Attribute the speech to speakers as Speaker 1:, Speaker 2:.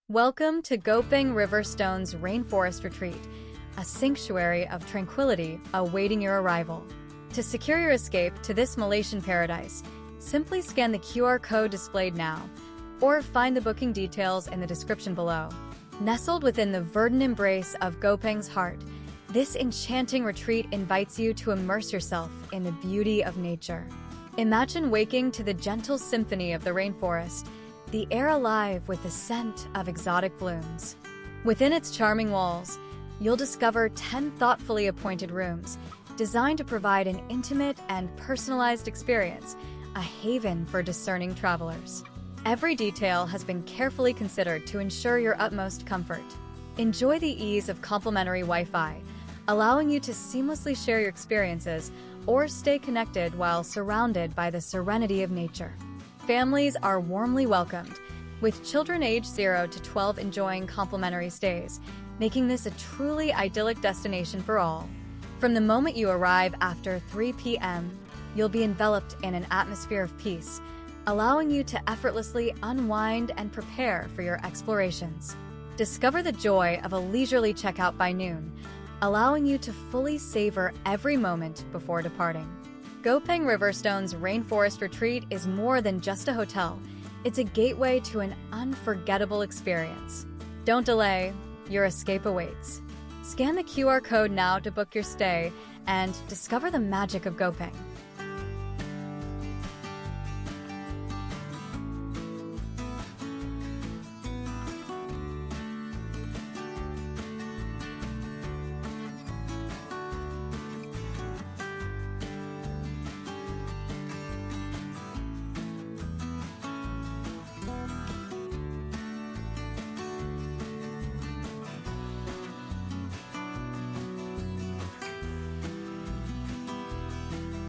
Speaker 1: Welcome to Gopeng Riverstones Rainforest Retreat, a sanctuary of tranquility awaiting your arrival. To secure your escape to this Malaysian paradise, simply scan the QR code displayed now, or find the booking details in the description below. Nestled within the verdant embrace of Gopeng's heart, this enchanting retreat invites you to immerse yourself in the beauty of nature. Imagine waking to the gentle symphony of the rainforest, the air alive with the scent of exotic blooms. Within its charming walls, you'll discover 10 thoughtfully appointed rooms designed to provide an intimate and personalized experience, a haven for discerning travelers. Every detail has been carefully considered to ensure your utmost comfort. Enjoy the ease of complimentary Wi-Fi, allowing you to seamlessly share your experiences or stay connected while surrounded by the serenity of nature. Families are warmly welcomed, with children aged 0 to 12 enjoying complimentary stays, making this a truly idyllic destination for all. From the moment you arrive after 3 p.m., you'll be enveloped in an atmosphere of peace, allowing you to effortlessly unwind and prepare for your explorations. Discover the joy of a leisurely checkout by noon, allowing you to fully savor every moment before departing. Gopeng Riverstones Rainforest Retreat is more than just a hotel. It's a gateway to an unforgettable experience. Don't delay, your escape awaits. Scan the QR code now to book your stay and discover the magic of Gopeng.